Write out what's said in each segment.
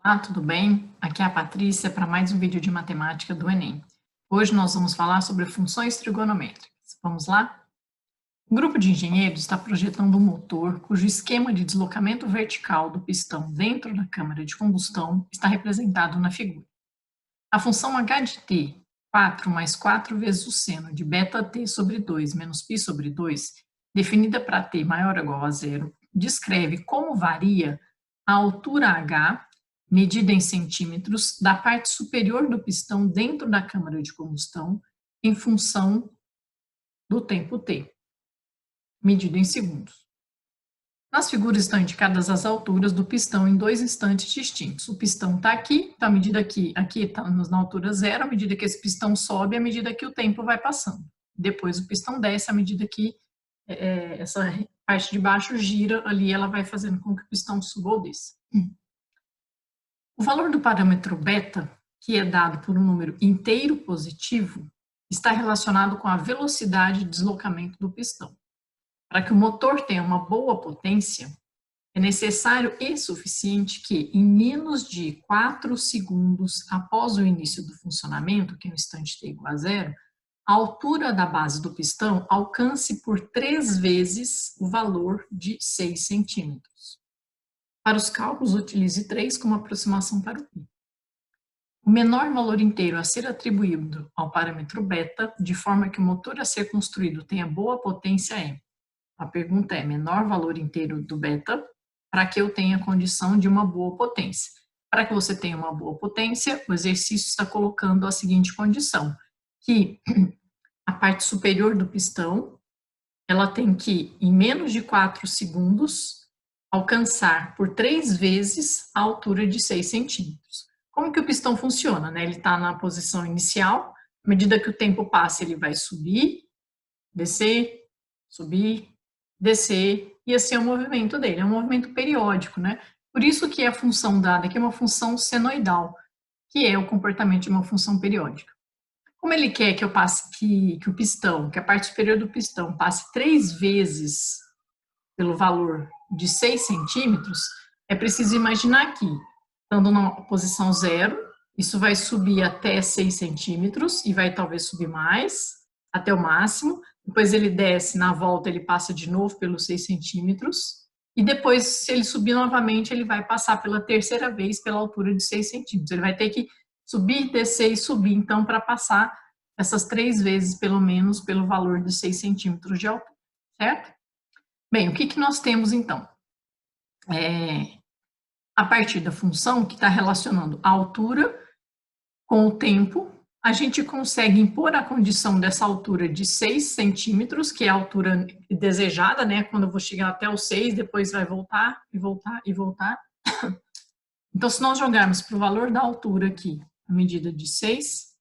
Olá, tudo bem? Aqui é a Patrícia para mais um vídeo de matemática do Enem. Hoje nós vamos falar sobre funções trigonométricas. Vamos lá? Um grupo de engenheiros está projetando um motor cujo esquema de deslocamento vertical do pistão dentro da câmara de combustão está representado na figura. A função h de t, 4 mais 4 vezes o seno de beta-t sobre 2 menos π sobre 2, definida para t maior ou igual a zero, descreve como varia a altura h, medida em centímetros, da parte superior do pistão dentro da câmara de combustão, em função do tempo t, medido em segundos. Nas figuras estão indicadas as alturas do pistão em dois instantes distintos. O pistão está aqui, então, à medida que aqui está na altura zero, à medida que esse pistão sobe, à medida que o tempo vai passando. Depois o pistão desce, à medida que essa parte de baixo gira ali, ela vai fazendo com que o pistão suba ou desça. O valor do parâmetro beta, que é dado por um número inteiro positivo, está relacionado com a velocidade de deslocamento do pistão. Para que o motor tenha uma boa potência, é necessário e suficiente que, em menos de 4 segundos após o início do funcionamento, que é o instante t igual a zero, a altura da base do pistão alcance por 3 vezes o valor de 6 centímetros. Para os cálculos, utilize 3 como aproximação para o π. O menor valor inteiro a ser atribuído ao parâmetro beta, de forma que o motor a ser construído tenha boa potência, é: a pergunta é menor valor inteiro do beta para que eu tenha condição de uma boa potência. Para que você tenha uma boa potência, o exercício está colocando a seguinte condição, que a parte superior do pistão, ela tem que, em menos de 4 segundos, alcançar por 3 vezes a altura de 6 centímetros. Como que o pistão funciona, né? Ele está na posição inicial, à medida que o tempo passa, ele vai subir, descer, subir, descer, e assim é o movimento dele, é um movimento periódico, né? Por isso que a função dada aqui é uma função senoidal, que é o comportamento de uma função periódica. Como ele quer que eu passe, que o pistão, que a parte superior do pistão passe 3 vezes pelo valor de 6 centímetros, é preciso imaginar que, estando na posição zero, isso vai subir até 6 centímetros e vai talvez subir mais, até o máximo. Depois ele desce, na volta ele passa de novo pelos 6 centímetros. E depois, se ele subir novamente, ele vai passar pela terceira vez pela altura de 6 centímetros. Ele vai ter que subir, descer e subir, então, para passar essas 3 vezes, pelo menos, pelo valor de 6 centímetros de altura, certo? Bem, o que nós temos, então? A partir da função que está relacionando a altura com o tempo, a gente consegue impor a condição dessa altura de 6 centímetros, que é a altura desejada, né? Quando eu vou chegar até o 6, depois vai voltar, e voltar, e voltar. Então, se nós jogarmos para o valor da altura aqui, a medida de 6,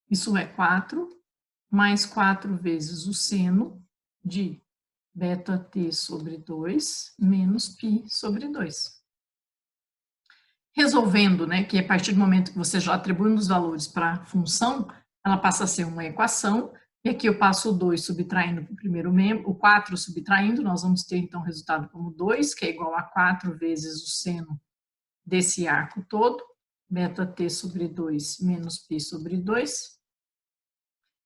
isso é 4, mais 4 vezes o seno de beta-t sobre 2, menos π sobre 2. Resolvendo, né, que a partir do momento que você já atribui os valores para a função, ela passa a ser uma equação, e aqui eu passo o 2 subtraindo para o primeiro membro, o 4 subtraindo, nós vamos ter então o resultado como 2, que é igual a 4 vezes o seno desse arco todo, beta-t sobre 2 menos π sobre 2.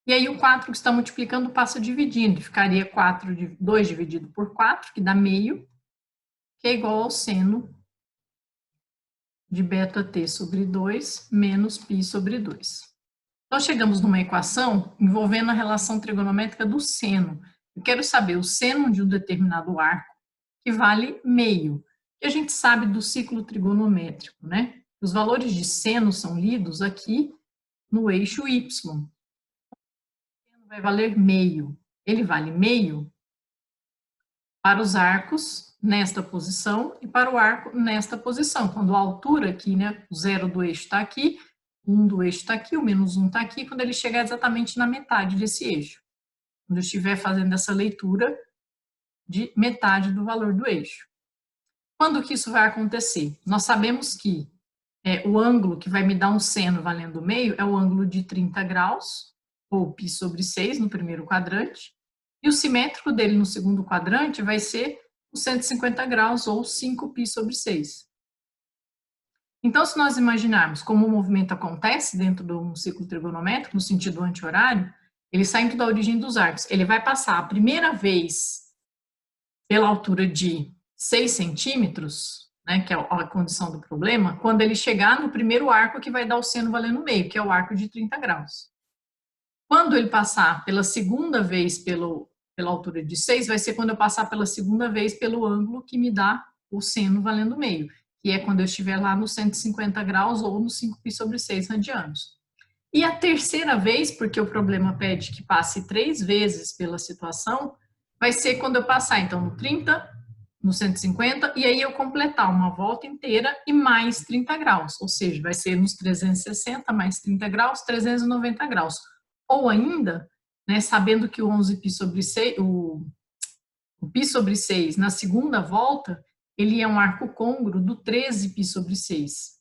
E aí o 4 que está multiplicando passa dividindo, ficaria 2 dividido por 4, que dá meio, que é igual ao seno de beta-t sobre 2 menos π sobre 2. Então, chegamos numa equação envolvendo a relação trigonométrica do seno. Eu quero saber o seno de um determinado arco, que vale meio. E a gente sabe do ciclo trigonométrico, né? Os valores de seno são lidos aqui no eixo y. O seno vai valer meio. Ele vale meio para os arcos nesta posição e para o arco nesta posição. Quando a altura aqui, né, o zero do eixo está aqui, 1 do eixo está aqui, o menos 1 está aqui, quando ele chegar exatamente na metade desse eixo. Quando eu estiver fazendo essa leitura de metade do valor do eixo. Quando que isso vai acontecer? Nós sabemos que o ângulo que vai me dar um seno valendo meio é o ângulo de 30 graus, ou π sobre 6 no primeiro quadrante, e o simétrico dele no segundo quadrante vai ser os 150 graus, ou 5π sobre 6. Então, se nós imaginarmos como o movimento acontece dentro de um ciclo trigonométrico, no sentido anti-horário, ele saindo da origem dos arcos, ele vai passar a primeira vez pela altura de 6 centímetros, né, que é a condição do problema, quando ele chegar no primeiro arco que vai dar o seno valendo meio, que é o arco de 30 graus. Quando ele passar pela segunda vez pela altura de 6, vai ser quando eu passar pela segunda vez pelo ângulo que me dá o seno valendo meio, que é quando eu estiver lá no 150 graus ou no 5π sobre 6 radianos. E a terceira vez, porque o problema pede que passe 3 vezes pela situação, vai ser quando eu passar, então, no 30, no 150, e aí eu completar uma volta inteira e mais 30 graus, ou seja, vai ser nos 360 mais 30 graus, 390 graus. Ou ainda, né, sabendo que o 11π sobre 6, o π sobre 6 na segunda volta, ele é um arco côngruo do 13π sobre 6.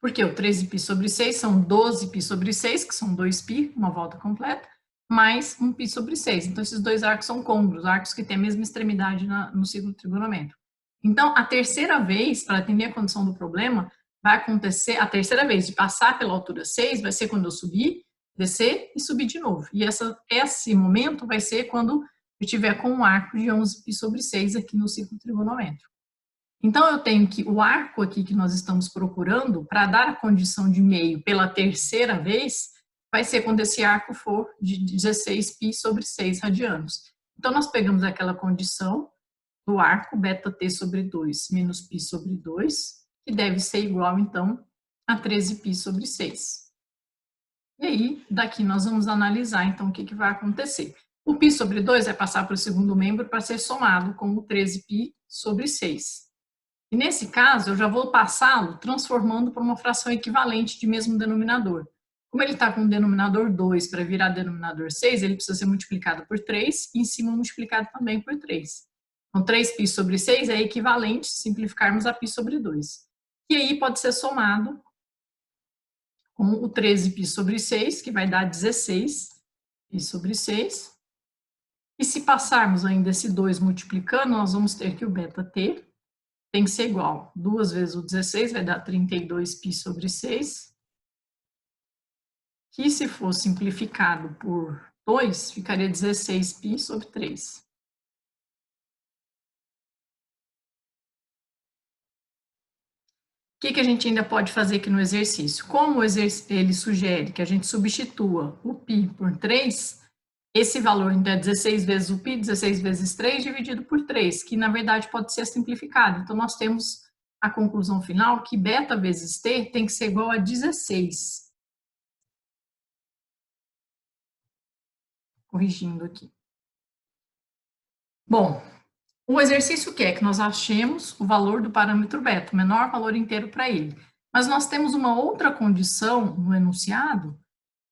Porque o 13π sobre 6 são 12π sobre 6, que são 2π, uma volta completa, mais 1π sobre 6. Então, esses dois arcos são côngruos, arcos que têm a mesma extremidade no ciclo trigonométrico. Então, a terceira vez, para atender a condição do problema, vai acontecer, a terceira vez de passar pela altura 6, vai ser quando eu subir, descer e subir de novo. E esse momento vai ser quando eu estiver com um arco de 11π sobre 6 aqui no ciclo trigonométrico. Então, eu tenho que o arco aqui que nós estamos procurando, para dar a condição de meio pela terceira vez, vai ser quando esse arco for de 16π sobre 6 radianos. Então, nós pegamos aquela condição do arco βt sobre 2 menos π sobre 2, que deve ser igual, então, a 13π sobre 6. E aí, daqui nós vamos analisar, então, o que vai acontecer. O π sobre 2 vai passar para o segundo membro para ser somado com o 13π sobre 6. E nesse caso, eu já vou passá-lo transformando para uma fração equivalente de mesmo denominador. Como ele está com o denominador 2 para virar denominador 6, ele precisa ser multiplicado por 3 e em cima multiplicado também por 3. Então, 3π sobre 6 é equivalente, se simplificarmos, a π sobre 2. E aí pode ser somado com o 13π sobre 6, que vai dar 16π sobre 6. E se passarmos ainda esse 2 multiplicando, nós vamos ter que o βt tem que ser igual. 2 vezes o 16 vai dar 32π sobre 6. Que se for simplificado por 2, ficaria 16π sobre 3. O que a gente ainda pode fazer aqui no exercício? Como ele sugere que a gente substitua o π por 3, esse valor então é 16 vezes o π, 16 vezes 3 dividido por 3, que na verdade pode ser simplificado. Então, nós temos a conclusão final que β vezes t tem que ser igual a 16. Corrigindo aqui. Bom, o exercício quer que nós achemos o valor do parâmetro β, o menor valor inteiro para ele. Mas nós temos uma outra condição no enunciado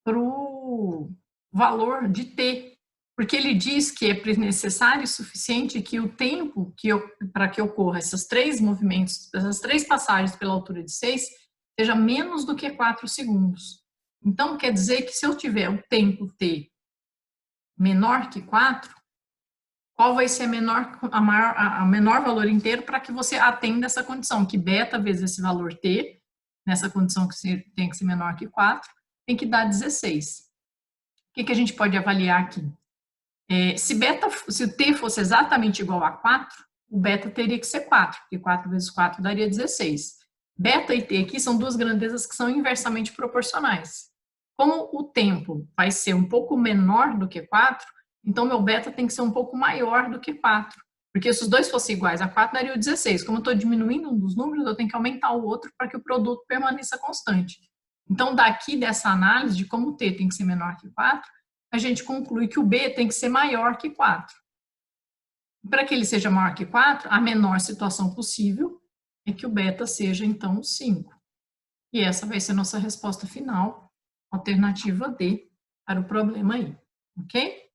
para o valor de t, porque ele diz que é necessário e suficiente que o tempo para que ocorra esses 3 movimentos, essas 3 passagens pela altura de 6, seja menos do que 4 segundos. Então, quer dizer que se eu tiver o tempo t menor que 4, qual vai ser a menor valor inteiro para que você atenda essa condição, que β vezes esse valor t, nessa condição que tem que ser menor que 4, tem que dar 16. O que a gente pode avaliar aqui? Se o t fosse exatamente igual a 4, o β teria que ser 4, porque 4 vezes 4 daria 16. Β e t aqui são duas grandezas que são inversamente proporcionais. Como o tempo vai ser um pouco menor do que 4, então meu β tem que ser um pouco maior do que 4. Porque se os dois fossem iguais a 4, daria o 16. Como eu estou diminuindo um dos números, eu tenho que aumentar o outro para que o produto permaneça constante. Então, daqui dessa análise de como o t tem que ser menor que 4, a gente conclui que o b tem que ser maior que 4. Para que ele seja maior que 4, a menor situação possível é que o β seja, então, 5. E essa vai ser a nossa resposta final, alternativa D, para o problema aí, ok?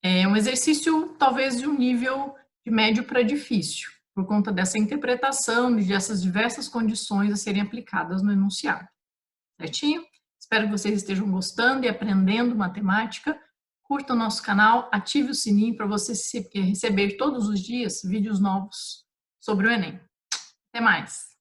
É um exercício, talvez, de um nível de médio para difícil, por conta dessa interpretação e dessas diversas condições a serem aplicadas no enunciado. Certinho? Espero que vocês estejam gostando e aprendendo matemática. Curta o nosso canal, ative o sininho para você receber todos os dias vídeos novos sobre o Enem. Até mais!